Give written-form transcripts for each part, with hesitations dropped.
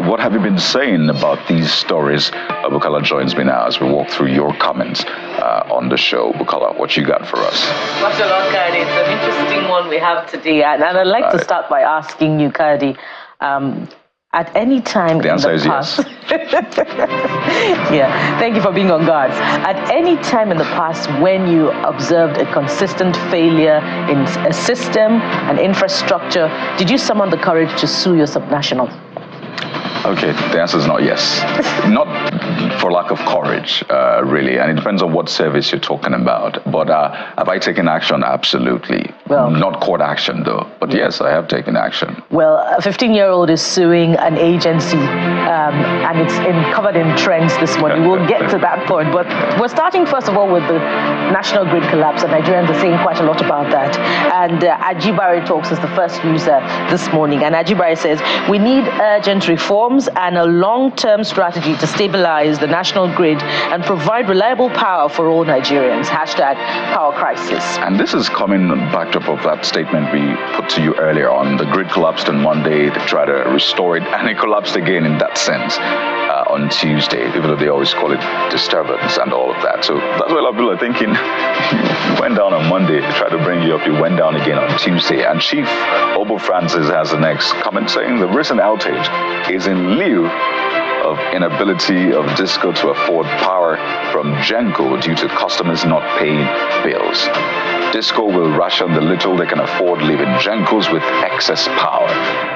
what have you been saying about these stories? Bukola joins me now as we walk through your comments on the show. Bukola, what you got for us? It's an interesting one we have today, and I'd like to start by asking you, Kadi, at any time the answer in the is past, yes. Yeah, thank you for being on guard. At any time in the past when you observed a consistent failure in a system, an infrastructure, did you summon the courage to sue your subnational? Okay, the answer is not yes. Not for lack of courage, really, and it depends on what service you're talking about. But have I taken action? Absolutely. Well, not court action, though. But yes, I have taken action. Well, a 15-year-old is suing an agency, and it's covered in trends this morning. We'll get to that point. But we're starting, first of all, with the national grid collapse, and Nigerians are saying quite a lot about that. And Ajibare Talks is the first user this morning. And Ajibare says, we need urgent reforms and a long-term strategy to stabilize the national grid and provide reliable power for all Nigerians. Hashtag power crisis. And this is coming backed up of that statement we put to you earlier on. The grid collapsed on Monday. They tried to restore it, and it collapsed again in that sense on Tuesday, even though they always call it disturbance and all of that. So that's why a lot of people are thinking, you went down on Monday, they tried to bring you up, you went down again on Tuesday. And Chief Obo Francis has the next comment saying the recent outage is in lieu of inability of Disco to afford power from Genco due to customers not paying bills. Disco will ration the little they can afford, leaving Gencos with excess power.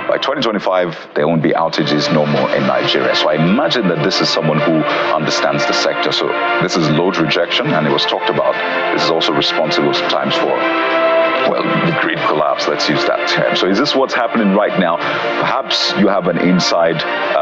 By 2025, there won't be outages no more in Nigeria. So I imagine that this is someone who understands the sector. So this is load rejection, and it was talked about. This is also responsible sometimes for, well, the grid collapse, let's use that term. So is this what's happening right now? Perhaps you have an inside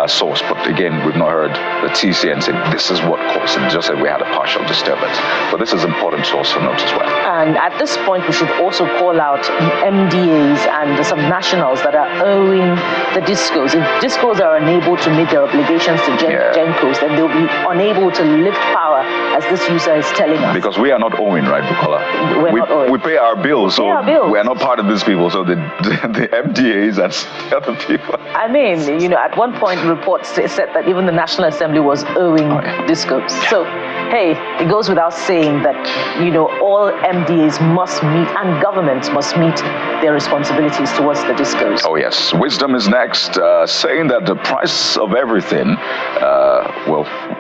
source, but again, we've not heard the TCN say this is what caused it, just that we had a partial disturbance. But this is important to also note as well. And at this point, we should also call out MDAs and the subnationals that are owing the Discos. If Discos are unable to meet their obligations to Gencos, then they'll be unable to lift power, as this user is telling us. Because we are not owing, right, Bukola? We're not owing. We pay our bills, so we are not part of these people. So the MDAs and the other people. I mean, you know, at one point, reports said that even the National Assembly was owing Discos. So, hey, it goes without saying that, you know, all MDAs must meet and governments must meet their responsibilities towards the Discos. Oh, yes. Wisdom is next, saying that the price of everything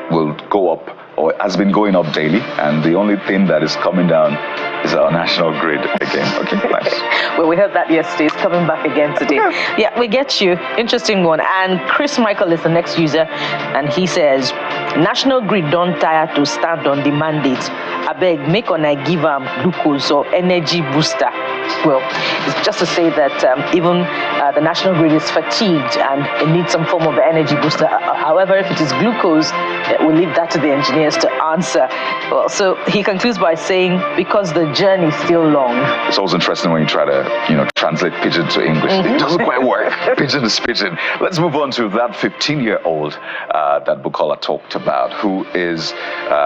will go up, or has been going up daily, and the only thing that is coming down is our national grid again. Okay, nice. Well, we heard that yesterday. It's coming back again today. Yeah, we get you. Interesting one. And Chris Michael is the next user, and he says, national grid don't tire to stand on the mandate. I beg, make on I give glucose or energy booster. Well, it's just to say that even the national grid is fatigued and it needs some form of energy booster. However, if it is glucose, we'll leave that to the engineers to answer. Well, so he concludes by saying, because the journey is still long. It's always interesting when you try to, you know, translate pidgin to English. It doesn't quite work. Pidgin is pidgin. Let's move on to that 15-year-old that Bukola talked about, who is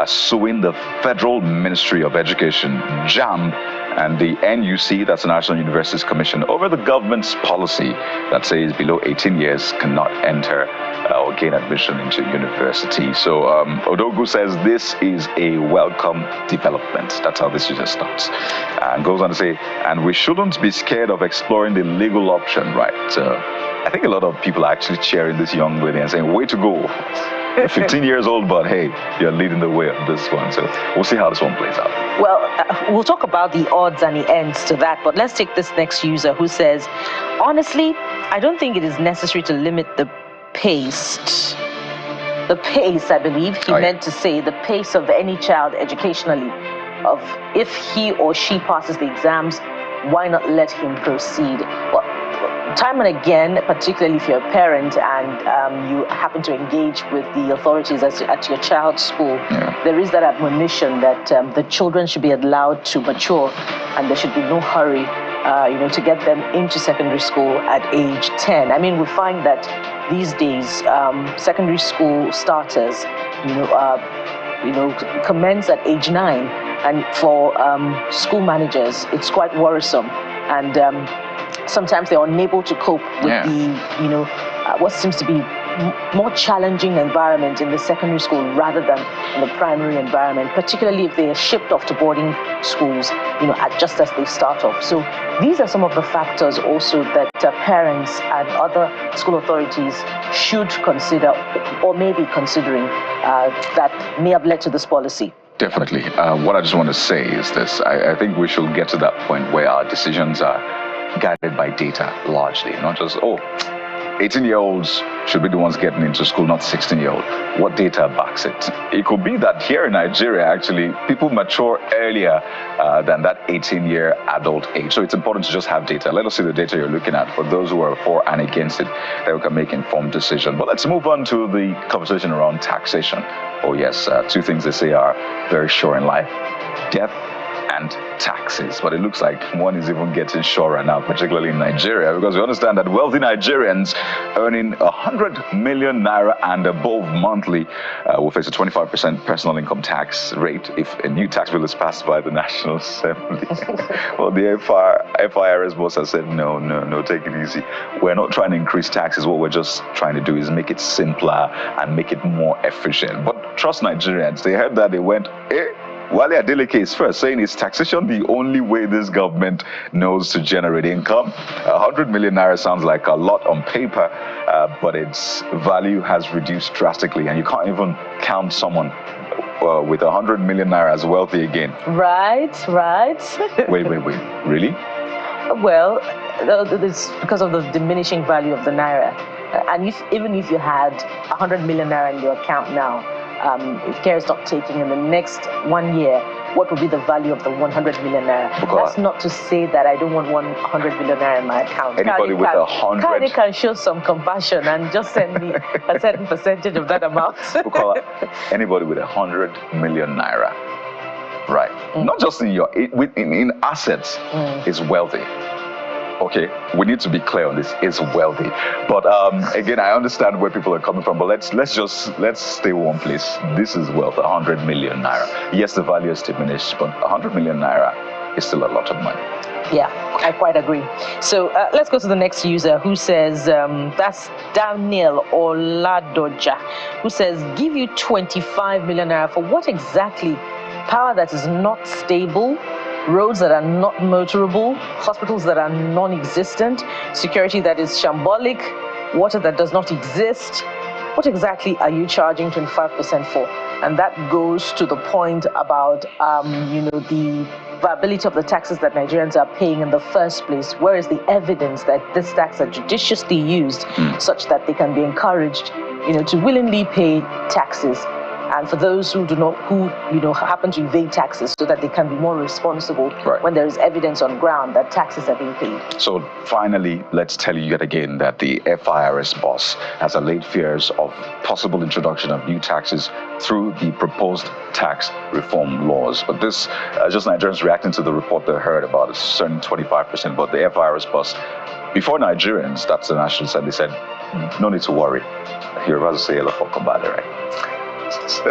suing the Federal Ministry of Education, JAMB, and the NUC, that's the National Universities Commission, over the government's policy that says below 18 years cannot enter or gain admission into university. So Odogu says this is a welcome development. That's how this user starts. And goes on to say, and we shouldn't be scared of exploring the legal option, right? So I think a lot of people are actually cheering this young lady and saying, way to go. You're 15 years old, but hey, you're leading the way on this one. So we'll see how this one plays out. Well, we'll talk about the odds and the ends to that, but let's take this next user who says, honestly, I don't think it is necessary to limit the pace. The pace, I believe he meant to say, the pace of any child educationally, of if he or she passes the exams, why not let him proceed? Well, time and again, particularly if you're a parent and you happen to engage with the authorities at your child's school, there is that admonition that the children should be allowed to mature and there should be no hurry, to get them into secondary school at age 10. I mean, we find that these days, secondary school starters, commence at age 9, and for school managers, it's quite worrisome. And sometimes they're unable to cope with the, what seems to be more challenging environment in the secondary school rather than in the primary environment, particularly if they are shipped off to boarding schools, just as they start off. So these are some of the factors also that parents and other school authorities should consider or may be considering that may have led to this policy. Definitely. What I just want to say is this. I think we should get to that point where our decisions are guided by data largely, not just, 18-year-olds should be the ones getting into school, not 16-year-old. What data backs it? It could be that here in Nigeria, actually, people mature earlier than that 18-year adult age. So it's important to just have data. Let us see the data you're looking at for those who are for and against it, that we can make informed decisions. But let's move on to the conversation around taxation. Oh yes, two things they say are very sure in life: death and taxes. But it looks like one is even getting surer now, particularly in Nigeria, because we understand that wealthy Nigerians earning 100 million naira and above monthly will face a 25% personal income tax rate if a new tax bill is passed by the National Assembly. Well, the FIRS boss has said, no, take it easy. We're not trying to increase taxes. What we're just trying to do is make it simpler and make it more efficient. But trust Nigerians, they heard that, they went, Wale Adeleke is first saying, is taxation the only way this government knows to generate income? 100 million naira sounds like a lot on paper, but its value has reduced drastically, and you can't even count someone with 100 million naira as wealthy again. Right. Wait, really? Well, it's because of the diminishing value of the naira. And even if you had 100 million naira in your account now, if care is not taken in the next 1 year, what will be the value of the 100 million naira? That's not to say that I don't want 100 million naira in my account. Anybody with 100... Kadi can show some compassion and just send me a certain percentage of that amount. Anybody with 100 million naira, right? Not just in assets, is wealthy. Okay, we need to be clear on this. Is wealthy, but again, I understand where people are coming from. But let's stay one place. This is wealth, 100 million naira. Yes, the value is diminished, but 100 million naira is still a lot of money. Yeah, I quite agree. So let's go to the next user who says, that's Daniel Oladoja, who says, give you 25 million naira for what exactly? Power that is not stable, roads that are not motorable, hospitals that are non-existent, security that is shambolic, water that does not exist. What exactly are you charging 25% for? And that goes to the point about, the viability of the taxes that Nigerians are paying in the first place. Where is the evidence that this tax are judiciously used such that they can be encouraged, to willingly pay taxes? And for those who happen to evade taxes, so that they can be more responsible when there is evidence on ground that taxes are being paid. So finally, let's tell you yet again that the FIRS boss has allayed fears of possible introduction of new taxes through the proposed tax reform laws. But this, just Nigerians reacting to the report they heard about a certain 25%. But the FIRS boss, before Nigerians, that's the National Assembly, said, no need to worry. You're about to say a lot for Kambale, right?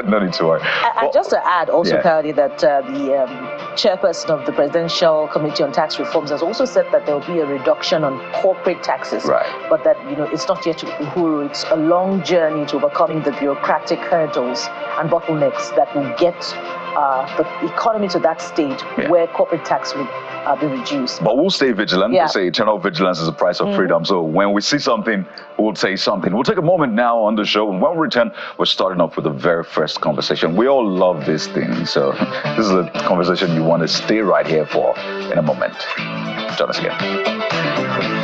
No need to worry. And just to add also, Kadi, that the chairperson of the Presidential Committee on Tax Reforms has also said that there will be a reduction on corporate taxes, but that it's not yet uhuru. It's a long journey to overcoming the bureaucratic hurdles and bottlenecks that will get the economy to that state where corporate tax will be reduced. But we'll stay vigilant. They say eternal vigilance is the price of freedom. So when we see something, we'll say something. We'll take a moment now on the show, and when we return, we're starting off with the very first conversation. We all love this thing, so this is a conversation you want to stay right here for in a moment. Join us again.